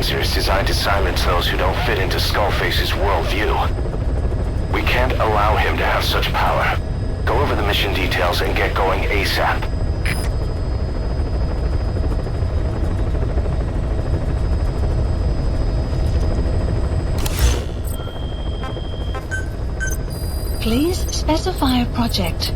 sensor is designed to silence those who don't fit into Skullface's worldview. We can't allow him to have such power. Go over the mission details and get going ASAP. Please specify a project.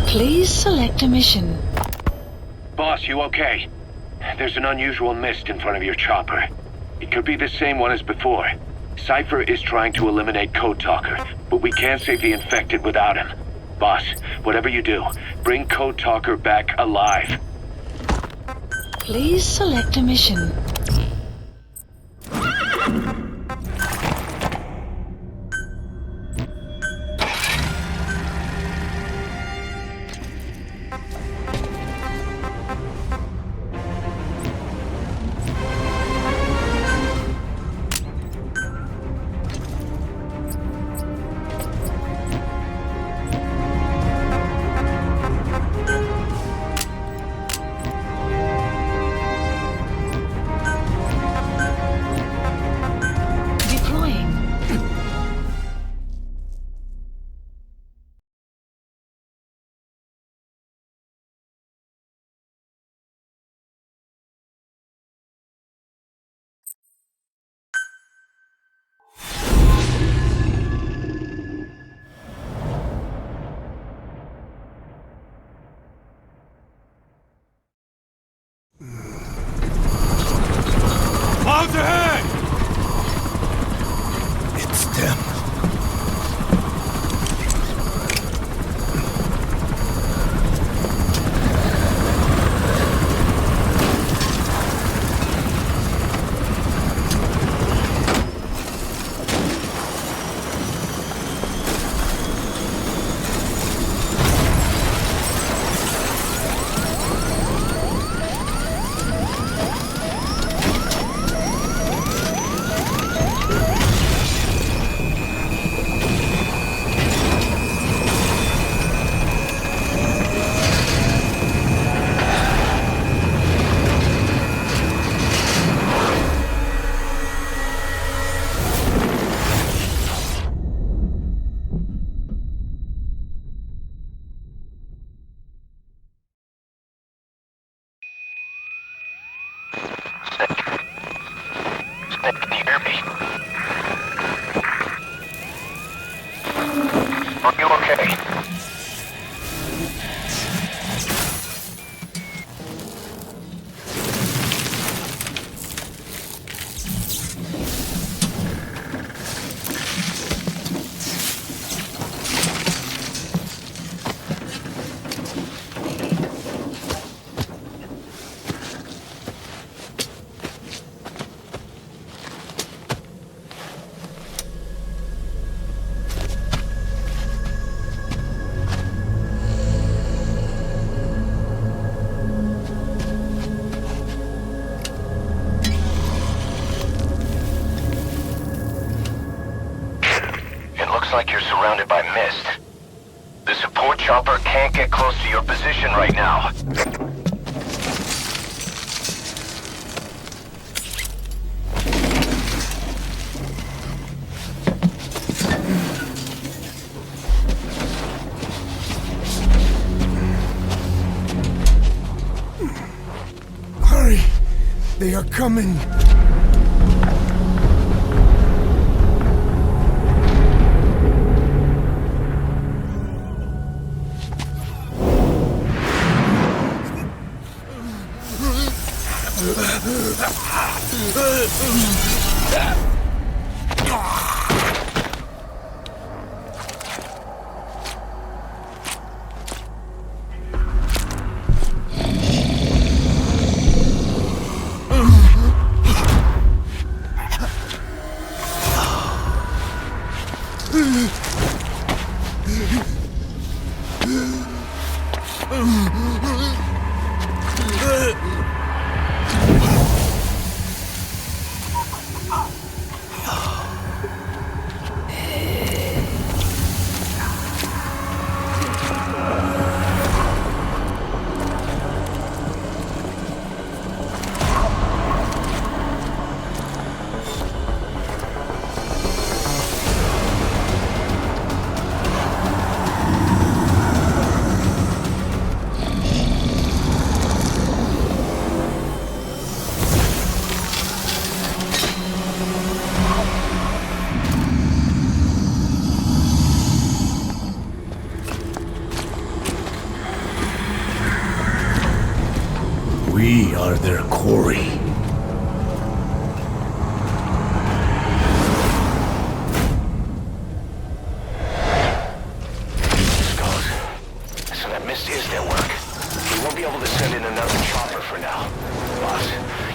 Please select a mission. Boss, you okay? There's an unusual mist in front of your chopper. It could be the same one as before. Cypher is trying to eliminate Code Talker, but we can't save the infected without him. Boss, whatever you do, bring Code Talker back alive. Please select a mission. Clouds ahead! It's them. Can you hear me? Are you okay? Like you're surrounded by mist. The support chopper can't get close to your position right now. Hurry! They are coming! We are their quarry. Skulls. So that mist is their work. We won't be able to send in another chopper for now. Boss,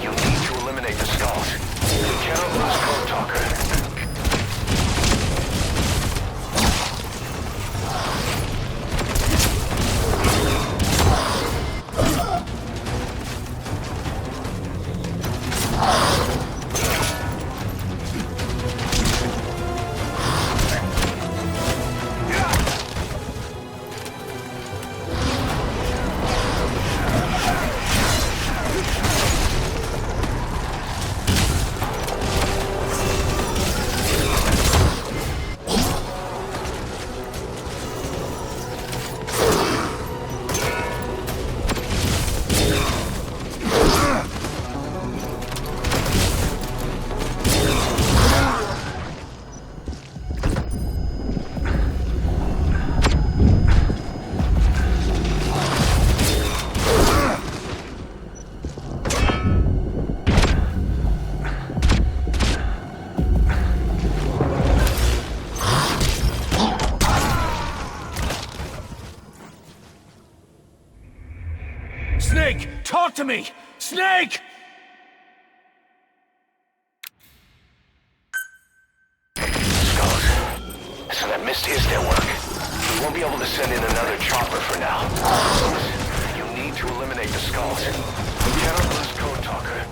you need to eliminate the skulls. We cannot lose Code Talker. Snake! Talk to me! Snake! Skulls. So that mist is their work. We won't be able to send in another chopper for now. Boss, you need to eliminate the skulls. We cannot lose Code Talker.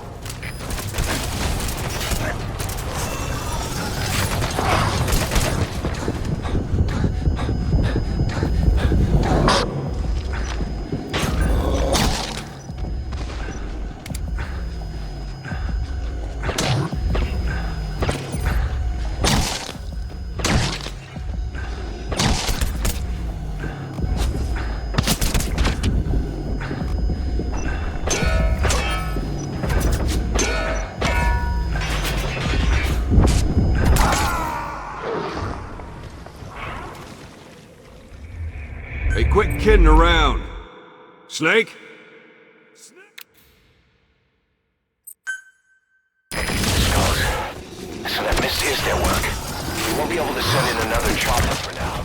Hey, quit kidding around. Snake? Skulls. So that mist is their work. We won't be able to send in another chopper for now.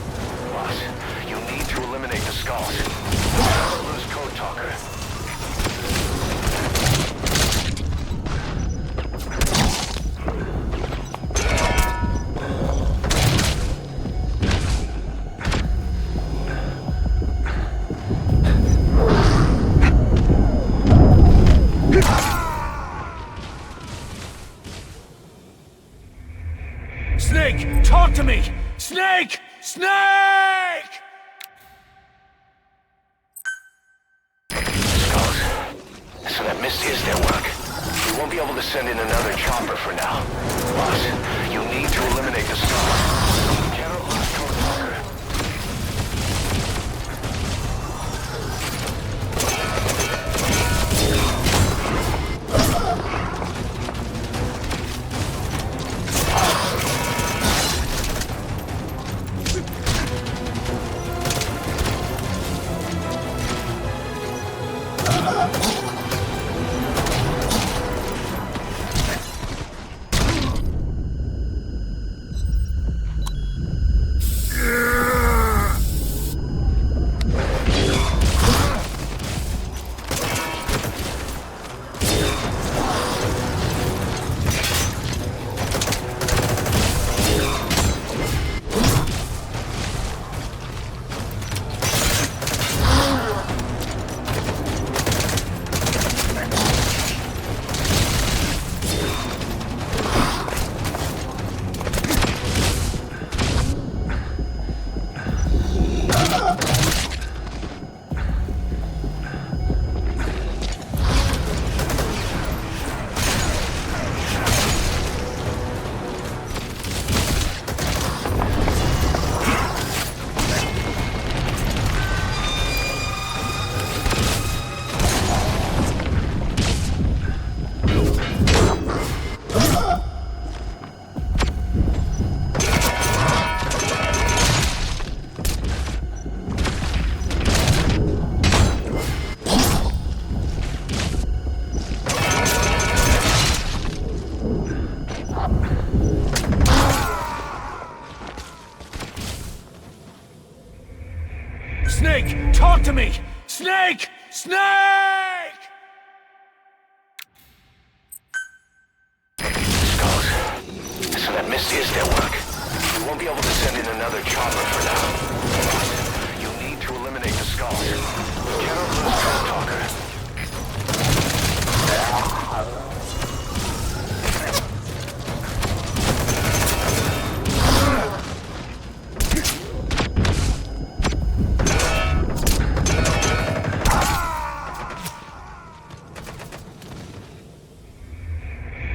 Boss, you need to eliminate the skulls. We cannot lose Code Talker. Snake! Talk to me! Snake! Snake! so that mist is their work. We won't be able to send in another chopper for now. Boss, you need to eliminate the skulls. You cannot lose Code Talker. Snake, talk to me! Snake! Snake! Skulls. So that mist is their work. We won't be able to send in another chopper for now. You need to eliminate the skulls. You cannot lose Code Talker.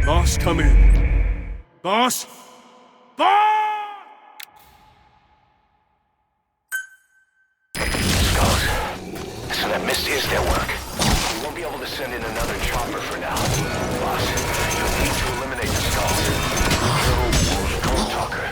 Boss, come in. Boss? Boss! Skulls. So that mist is their work. We won't be able to send in another chopper for now. Boss, you need to eliminate the skulls. Kill Code Talker.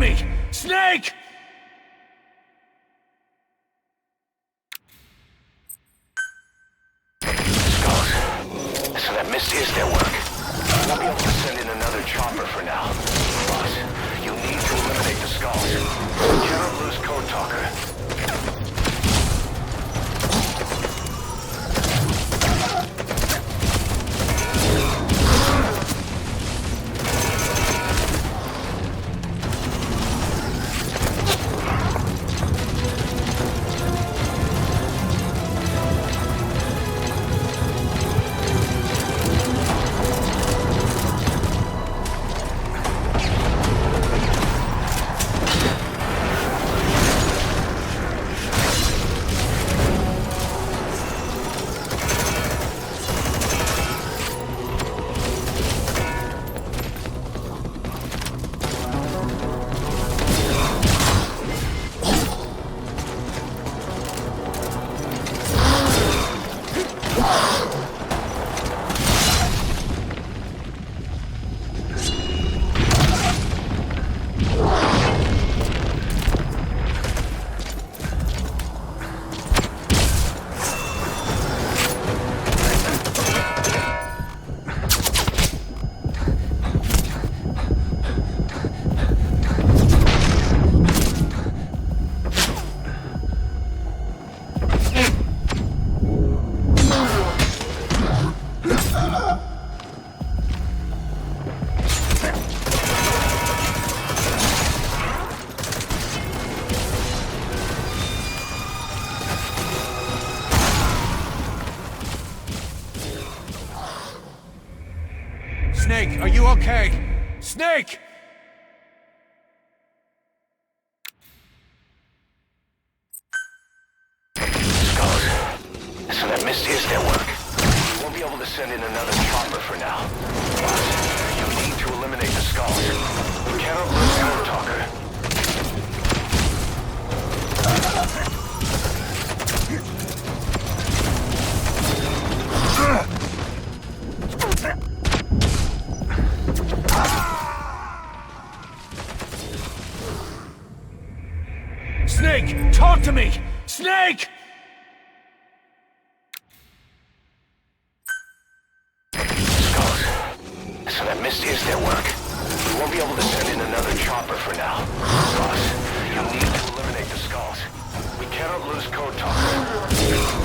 me! Snake! So that mist is their work. We won't be able to send in another chopper for now. Boss, you need to eliminate the skulls. We cannot lose Code Talker. Snake, are you okay? Snake! Skulls. So that mist is their work. We won't be able to send in another chopper for now. Boss, you need to eliminate the skulls. We cannot lose Code Talker. Snake, talk to me! Snake! Skulls. So that mist is their work. We won't be able to send in another chopper for now. Boss, you need to eliminate the skulls. We cannot lose Code Talker.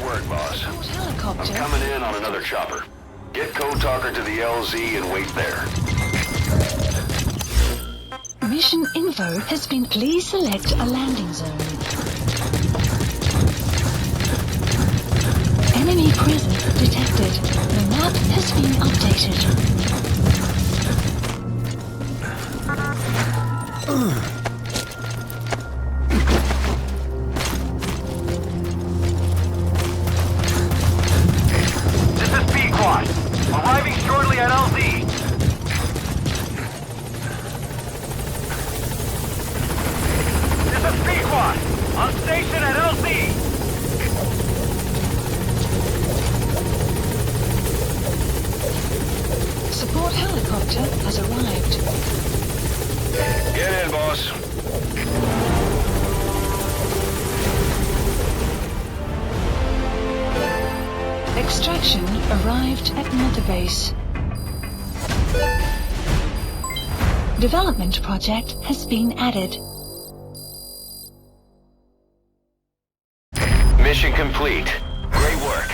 work, boss. Support I'm helicopter. coming in on another chopper. Get Code Talker to the LZ and wait there. Mission info has been. Please select a landing zone. Enemy presence detected. The map has been updated. This is B-Quad. Arriving shortly at LZ. This is B-Quad. On station at LZ. Support helicopter has arrived. Get in, boss. Extraction arrived at Mother Base. Development project has been added. Mission complete. Great work.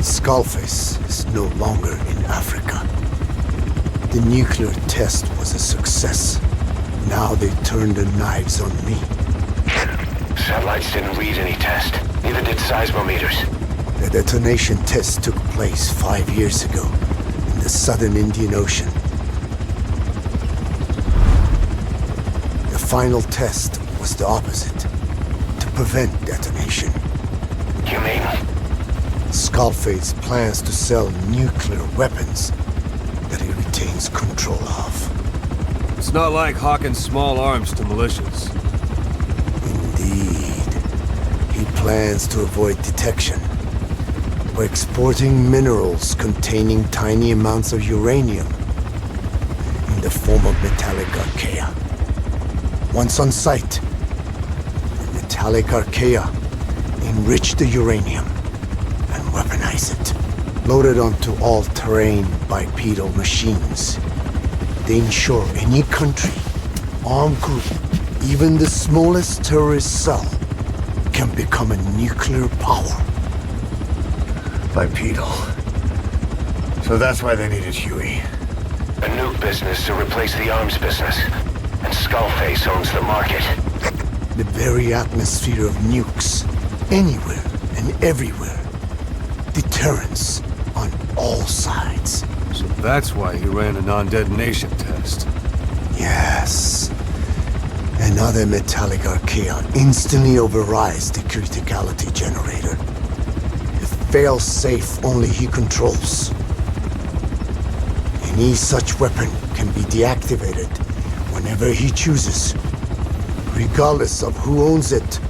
Skullface is no longer in Africa. The nuclear test was a success. Now they turned their knives on me. Satellites didn't read any test. Neither did seismometers. The detonation test took place 5 years ago in the southern Indian Ocean. The final test was the opposite, to prevent detonation. You mean? Skullface plans to sell nuclear weapons that he retains control of. It's not like hawking small arms to militias. Indeed. He plans to avoid detection by exporting minerals containing tiny amounts of uranium in the form of metallic archaea. Once on site, the metallic archaea enrich the uranium and weaponize it. Loaded onto all-terrain bipedal machines, they ensure any country, armed group, even the smallest terrorist cell, can become a nuclear power. Bipedal. So that's why they needed Huey. A nuke business to replace the arms business. And Skullface owns the market. The very atmosphere of nukes, anywhere and everywhere. Deterrence on all sides. So that's why he ran a non-detonation test. Yes. Another metallic archaea instantly overrides the criticality generator. The fail-safe only he controls. Any such weapon can be deactivated whenever he chooses, regardless of who owns it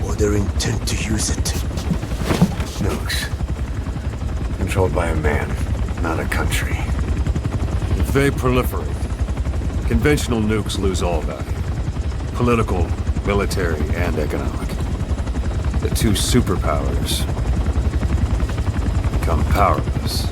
or their intent to use it. Nukes. Controlled by a man, not a country. If they proliferate, conventional nukes lose all value. Political, military, and economic. The two superpowers become powerless.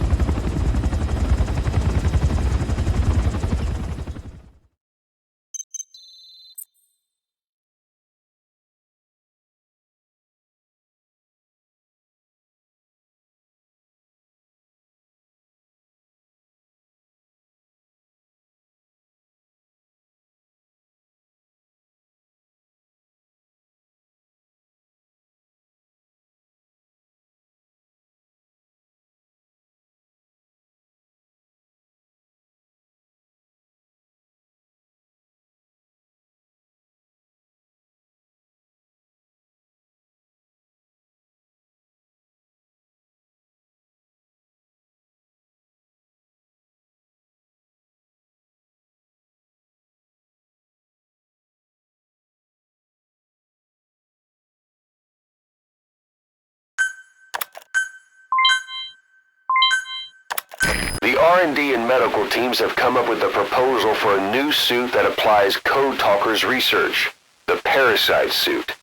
The R&D and medical teams have come up with a proposal for a new suit that applies Code Talker's research, the Parasite suit.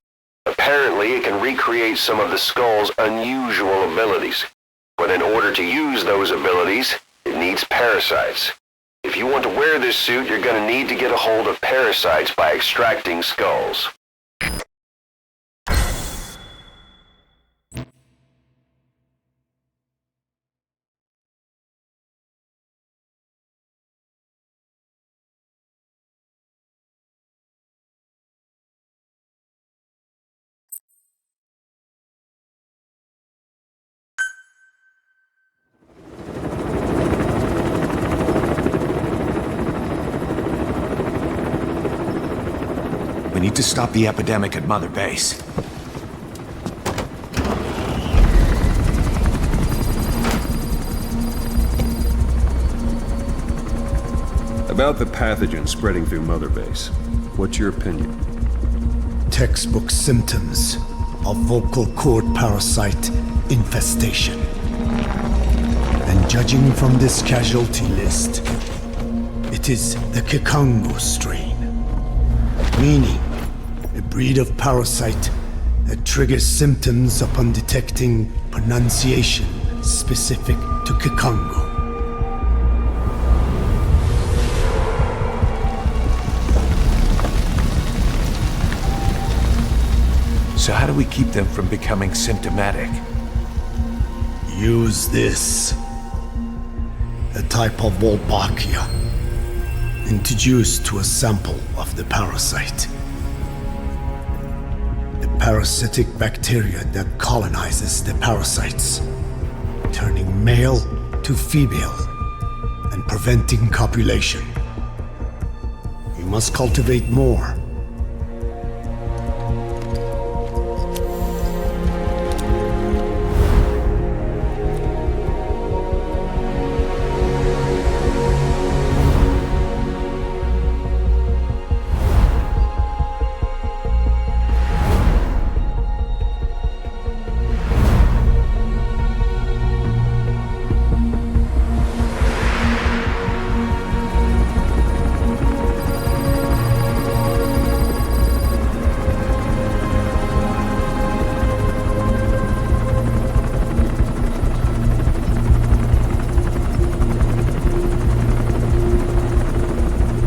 Apparently, it can recreate some of the Skull's unusual abilities. But in order to use those abilities, it needs parasites. If you want to wear this suit, you're going to need to get a hold of parasites by extracting skulls. We need to stop the epidemic at Mother Base. About the pathogen spreading through Mother Base, what's your opinion? Textbook symptoms of vocal cord parasite infestation. And judging from this casualty list, it is the Kikongo strain. Meaning, a breed of parasite that triggers symptoms upon detecting pronunciation specific to Kikongo. So how do we keep them from becoming symptomatic? Use this. A type of Wolbachia, introduced to a sample of the parasite. The parasitic bacteria that colonizes the parasites, turning male to female and preventing copulation. We must cultivate more.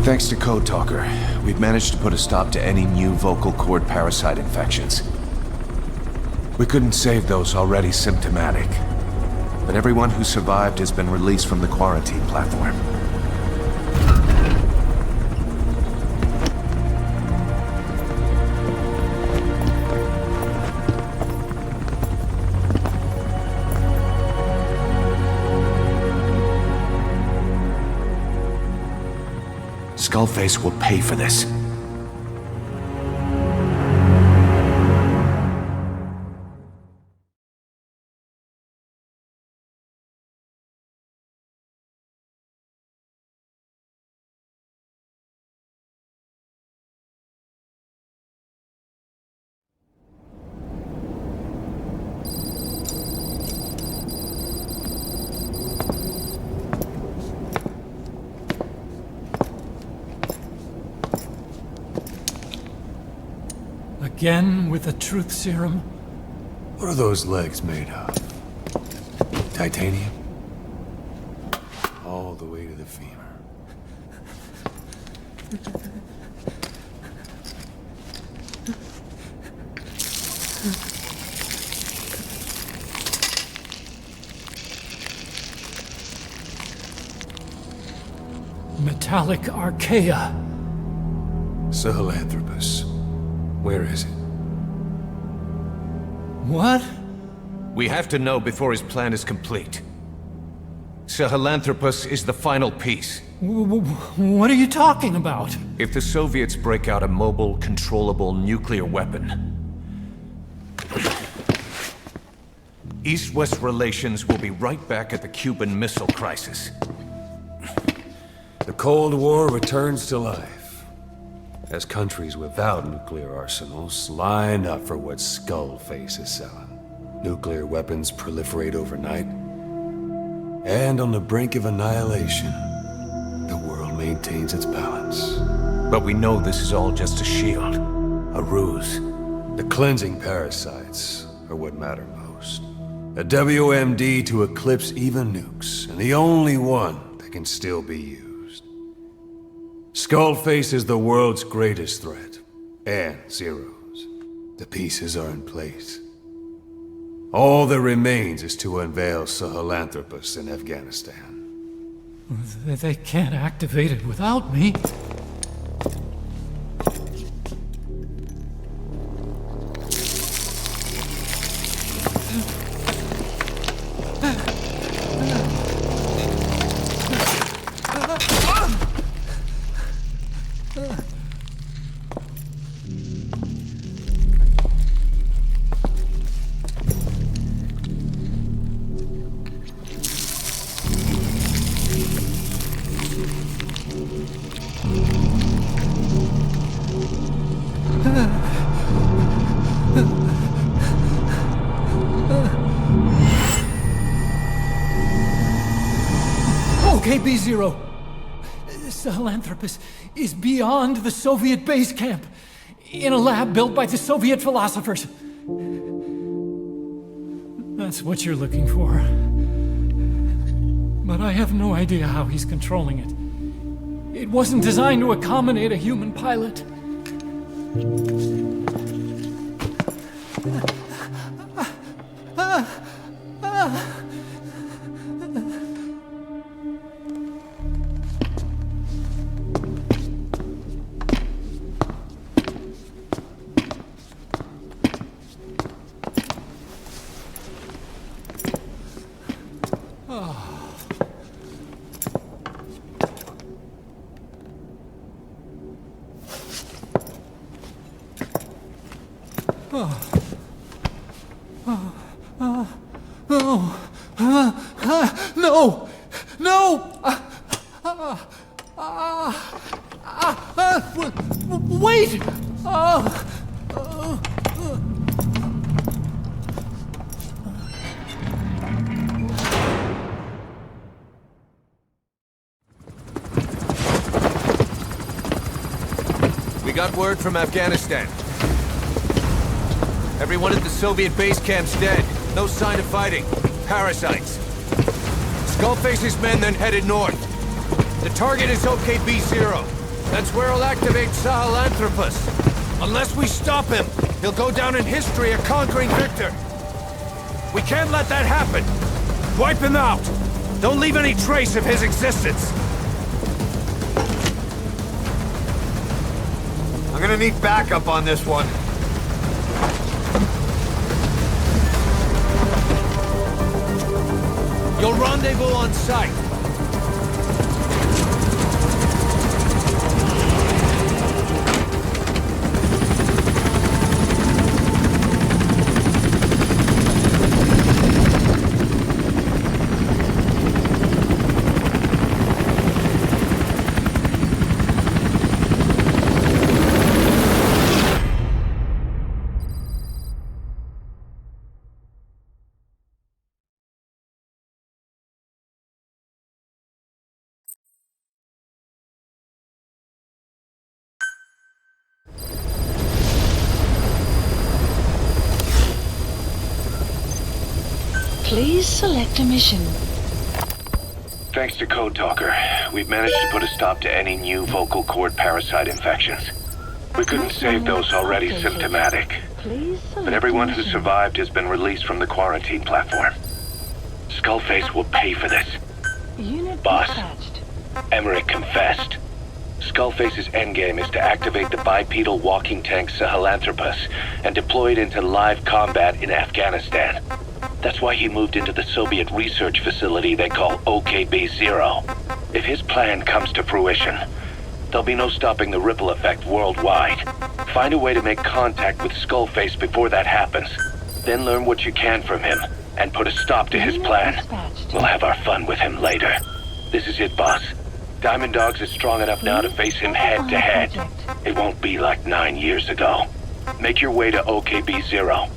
Thanks to Code Talker, we've managed to put a stop to any new vocal cord parasite infections. We couldn't save those already symptomatic. But everyone who survived has been released from the quarantine platform. Skullface will pay for this. Again with the truth serum? What are those legs made of? Titanium? All the way to the femur. Metallic archaea. Sahelanthropus. Where is it? What? We have to know before his plan is complete. Sahelanthropus is the final piece. What are you talking about? If the Soviets break out a mobile, controllable nuclear weapon, East-West relations will be right back at the Cuban Missile Crisis. The Cold War returns to life. As countries without nuclear arsenals line up for what Skullface is selling. Nuclear weapons proliferate overnight. And on the brink of annihilation, the world maintains its balance. But we know this is all just a shield, a ruse. The cleansing parasites are what matter most. A WMD to eclipse even nukes, and the only one that can still be used. Skullface is the world's greatest threat, and Zero's. The pieces are in place. All that remains is to unveil Sahelanthropus in Afghanistan. They can't activate it without me. Okay, B-Zero. Sahelanthropus is beyond the Soviet base camp, in a lab built by the Soviet philosophers. That's what you're looking for. But I have no idea how he's controlling it. It wasn't designed to accommodate a human pilot. No! No! Wait! We got word from Afghanistan. Everyone at the Soviet base camp's dead. No sign of fighting. Parasites. Skullface's men then headed north. The target is OKB-0. That's where he'll activate Sahelanthropus. Unless we stop him, he'll go down in history a conquering victor. We can't let that happen! Wipe him out! Don't leave any trace of his existence! I'm gonna need backup on this one. You'll rendezvous on site. Please select a mission. Thanks to Code Talker, we've managed to put a stop to any new vocal cord parasite infections. We couldn't save those already symptomatic, Please select but everyone a who mission. survived has been released from the quarantine platform. Skullface will pay for this. Unit Boss. dispatched. Emmerich confessed. Skullface's endgame is to activate the bipedal walking tank Sahelanthropus and deploy it into live combat in Afghanistan. That's why he moved into the Soviet research facility they call OKB-0. If his plan comes to fruition, there'll be no stopping the ripple effect worldwide. Find a way to make contact with Skullface before that happens. Then learn what you can from him, and put a stop to his Unit plan. dispatched. We'll have our fun with him later. This is it, boss. Diamond Dogs is strong enough now to face him head to head. It won't be like 9 years ago. Make your way to OKB-0.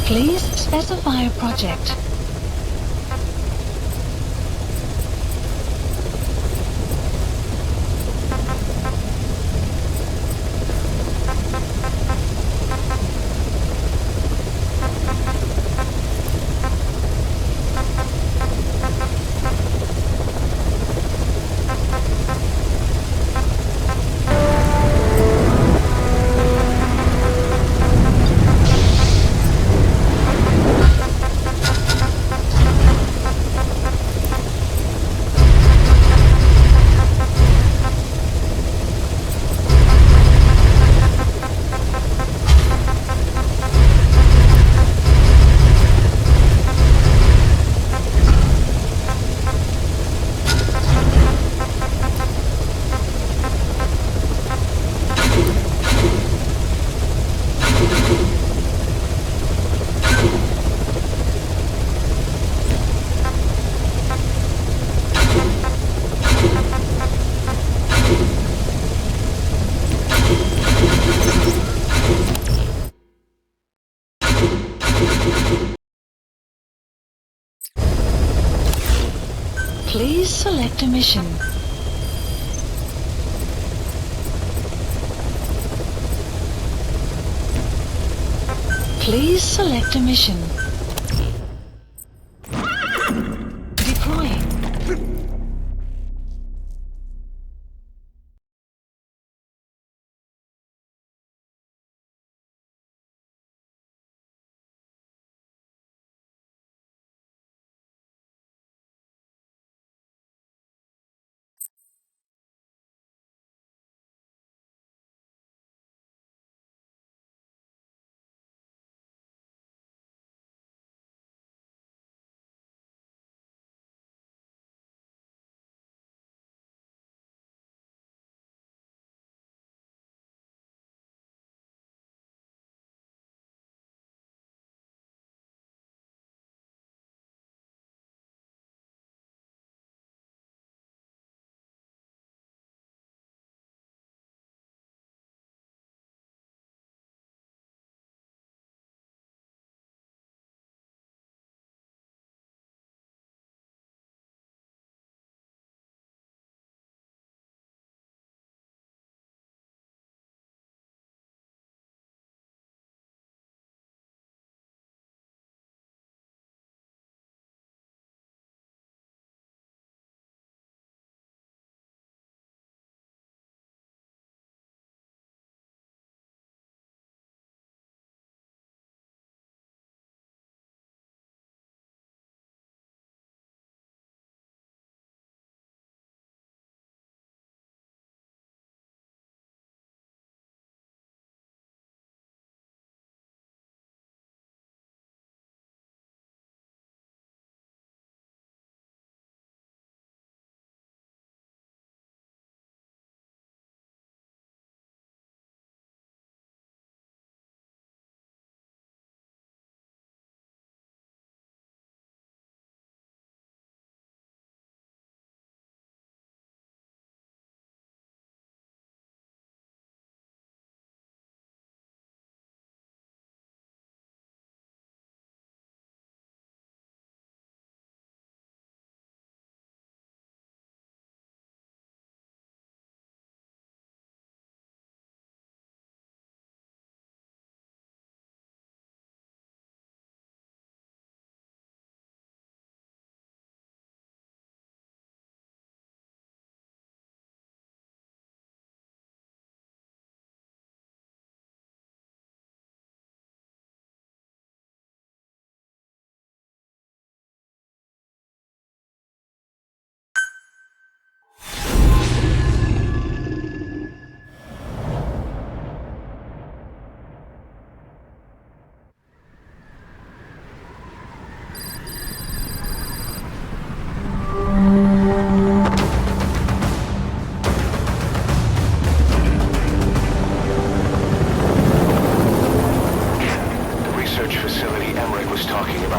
Please specify a project. Please select a mission. Please select a mission. Deploying.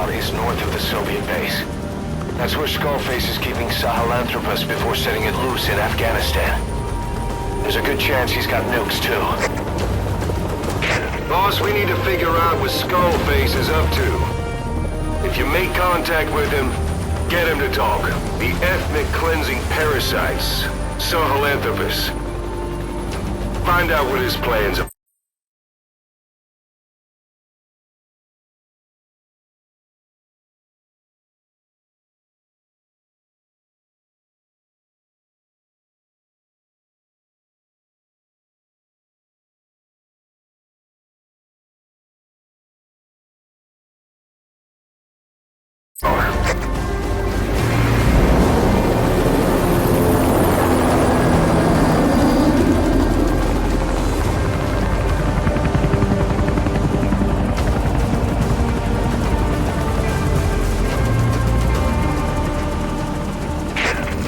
hideout is north of the Soviet base. That's where Skullface is keeping Sahelanthropus before setting it loose in Afghanistan. There's a good chance he's got nukes, too. Boss, we need to figure out what Skullface is up to. If you make contact with him, get him to talk. The ethnic cleansing parasites, Sahelanthropus. Find out what his plans are.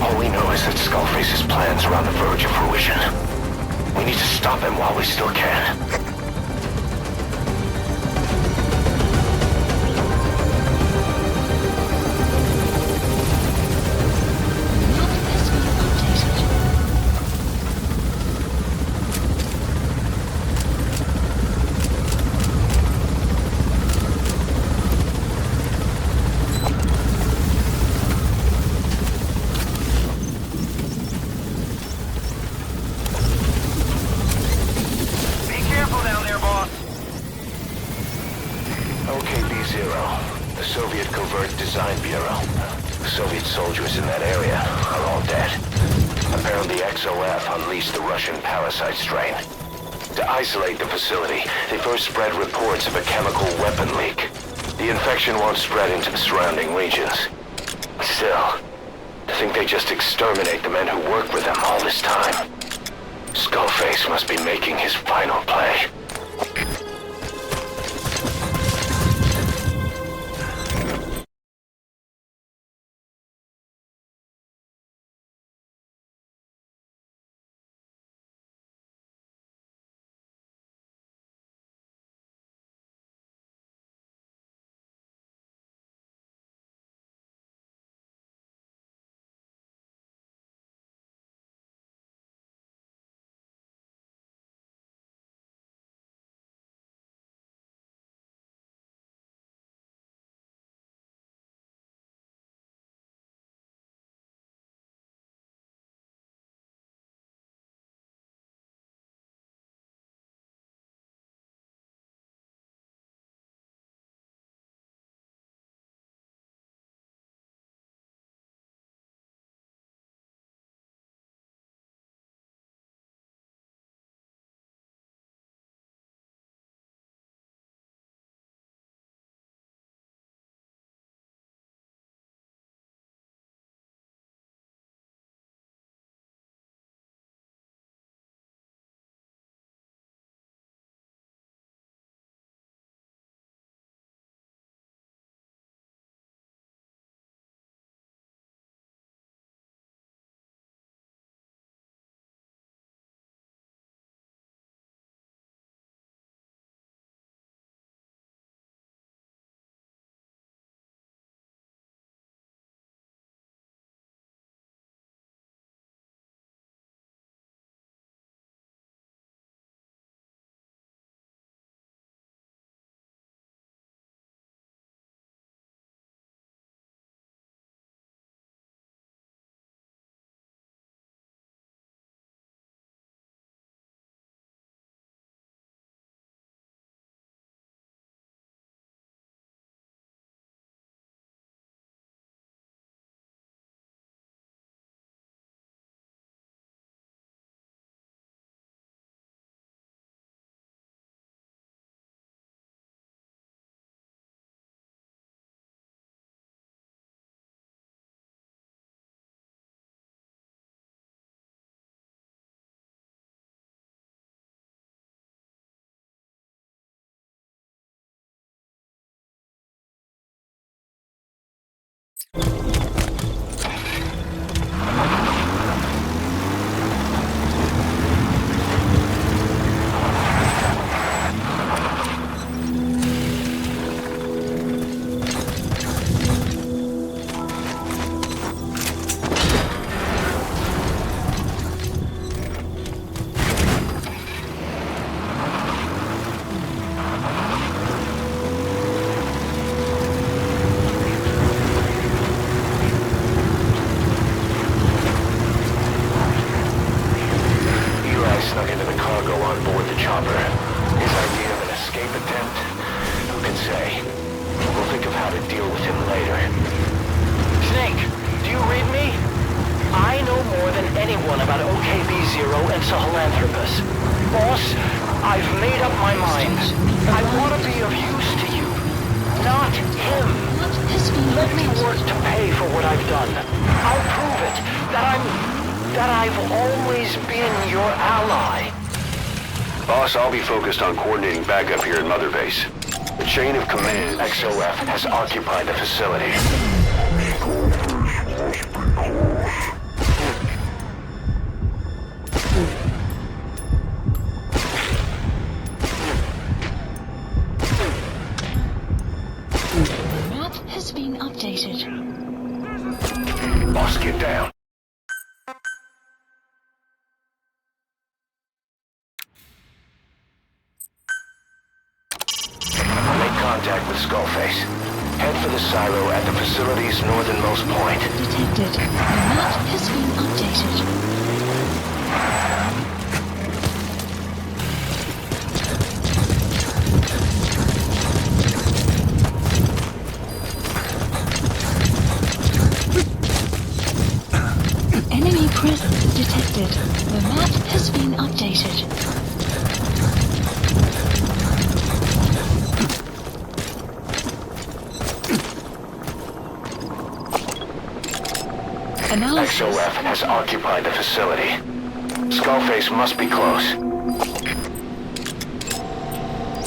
All we know is that Skullface's plans are on the verge of fruition. We need to stop him while we still can. Map has been updated. Okay, B-0. The Soviet Covert Design Bureau. The Soviet soldiers in that area are all dead. Apparently XOF unleashed the Russian parasite strain. To isolate the facility, they first spread reports of a chemical weapon leak. The infection won't spread into the surrounding regions. Still, to think they just exterminate the men who worked with them all this time. Skullface must be making his final play. how to deal with him later. Snake, do you read me? I know more than anyone about OKB-0 and Sahelanthropus. Boss, I've made up my mind. I want to be of use to you, not him. What has been Let me updated? work to pay for what I've done. I'll prove it, that I've always been your ally. Boss, I'll be focused on coordinating backup here in Mother Base. The chain of command XOF has occupied the facility. The map has been updated. Boss, get down. Make contact with Skullface. Head for the silo at the facility's northernmost point. Detected. The map has been updated. Enemy presence detected. The map has been updated. Analysis. XOF has occupied the facility. Skullface must be close.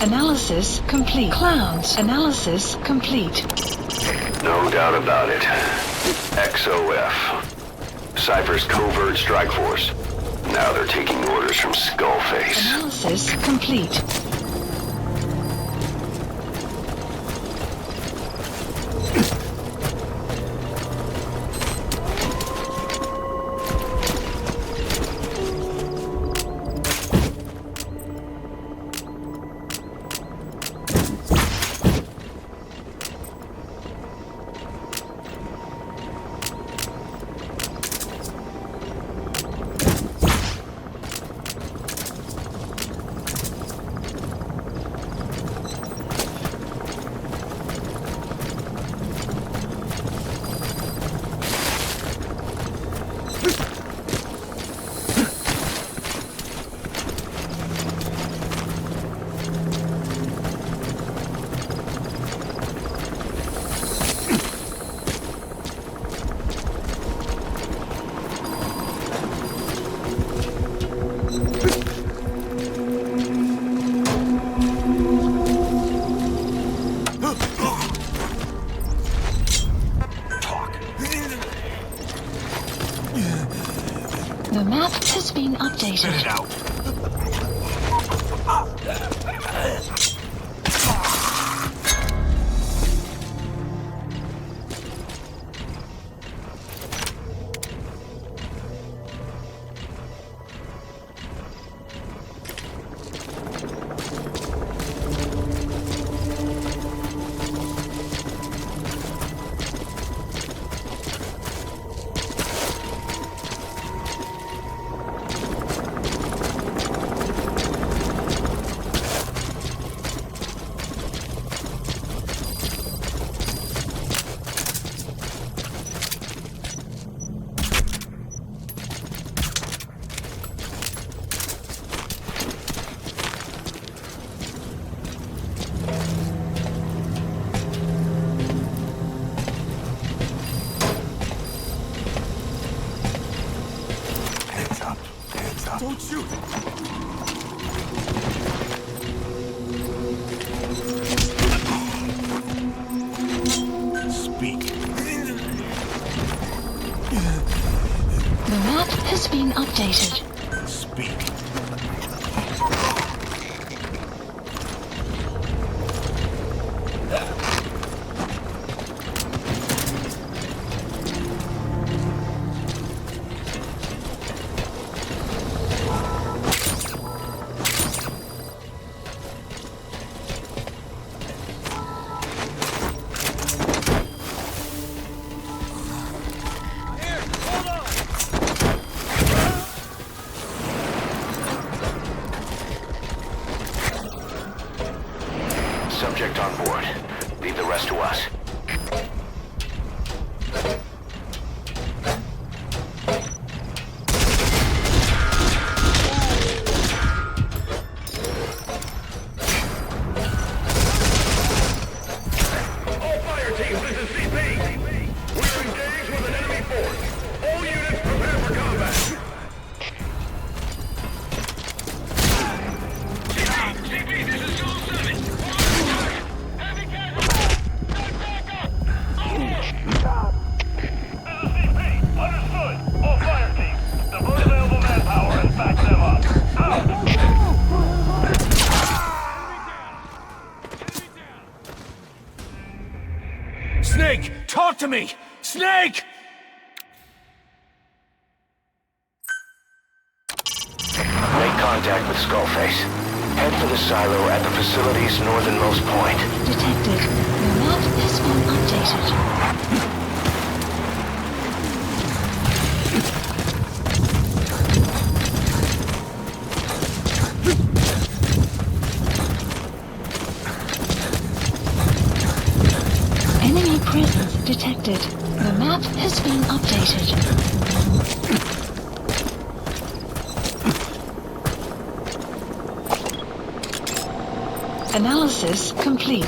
Analysis complete. Clouds. Analysis complete. No doubt about it. XOF. Cypher's covert strike force. Now they're taking orders from Skullface. Analysis complete. The map has been updated. Don't shoot! Speak. The map has been updated. Speak. Snake! Talk to me! Snake! Make contact with Skullface. Head for the silo at the facility's northernmost point. Detected. Your map has been updated. Enemy presence detected. The map has been updated. Analysis complete.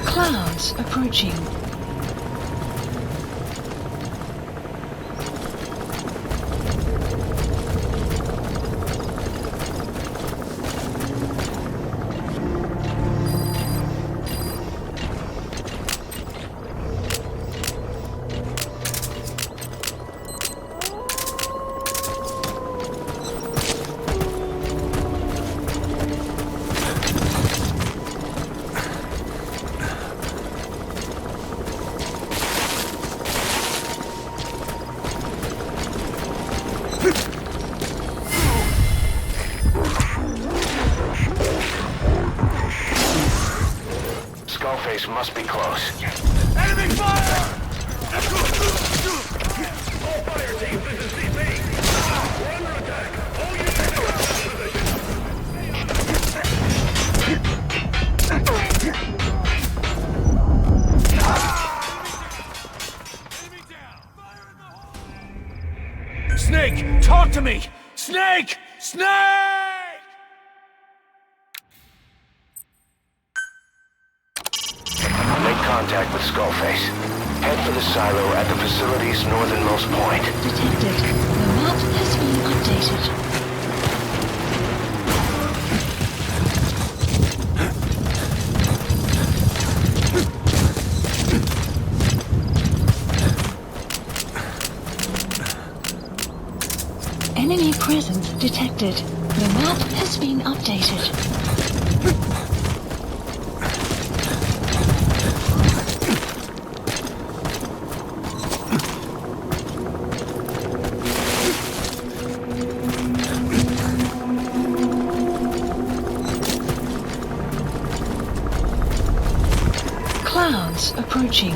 Clouds approaching. Skullface must be close. Enemy fire! All fire teams, this is CP. We're under attack. All units to position! Snake! Talk to me! Snake! Snake! Make contact with Skullface. Head for the silo at the facility's northernmost point. Detected. The map has been updated. Enemy presence detected. The map has been updated. Clouds approaching.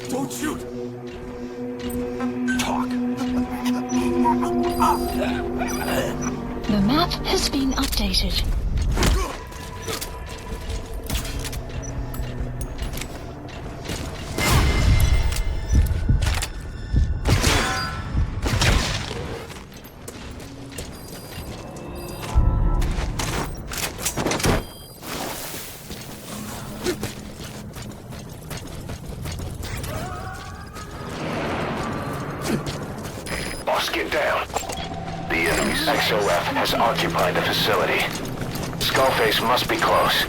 Don't shoot! Talk. The map has been updated. Boss, get down. The enemy's XOF has occupied the facility. Skullface must be close.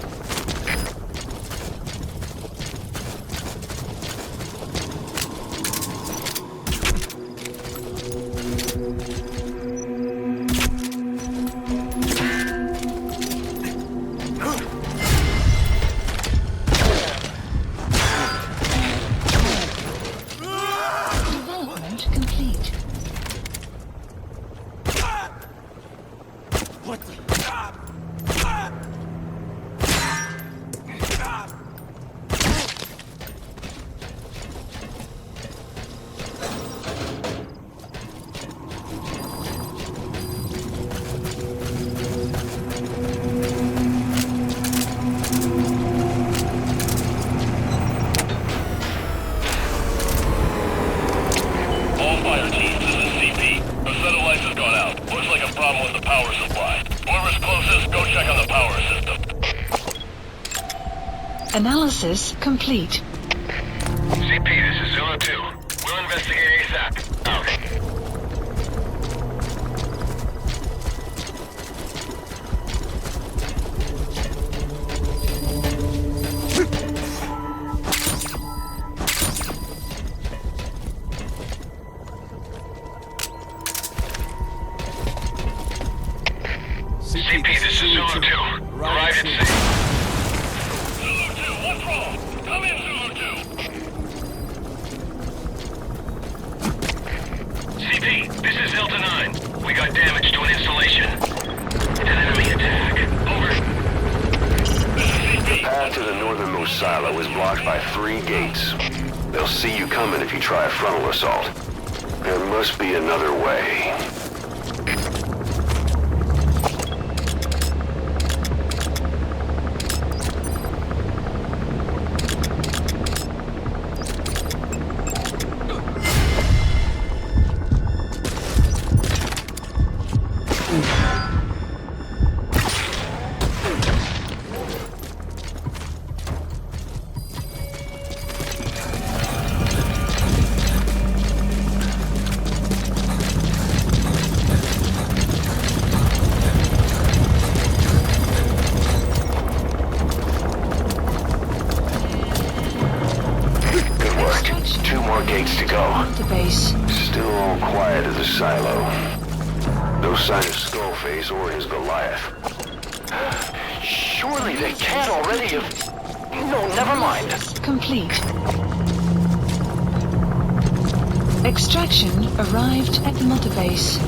Analysis complete. CP, this is Zulu 2. We'll investigate ASAP. Out. CP, this is Zulu 2. Arrive at sea. Zulu 2, what's wrong? Come in, Zulu 2. CP, this is Delta 9. We got damage to an installation. It's an enemy attack. Over. The path to the northernmost silo is blocked by 3 gates. They'll see you coming if you try a frontal assault. There must be another way. Gates to go. The base. Still all quiet at the silo. No sign of Skullface or his Goliath. Surely they can't already have... No, never mind. Complete. Extraction arrived at the mother base.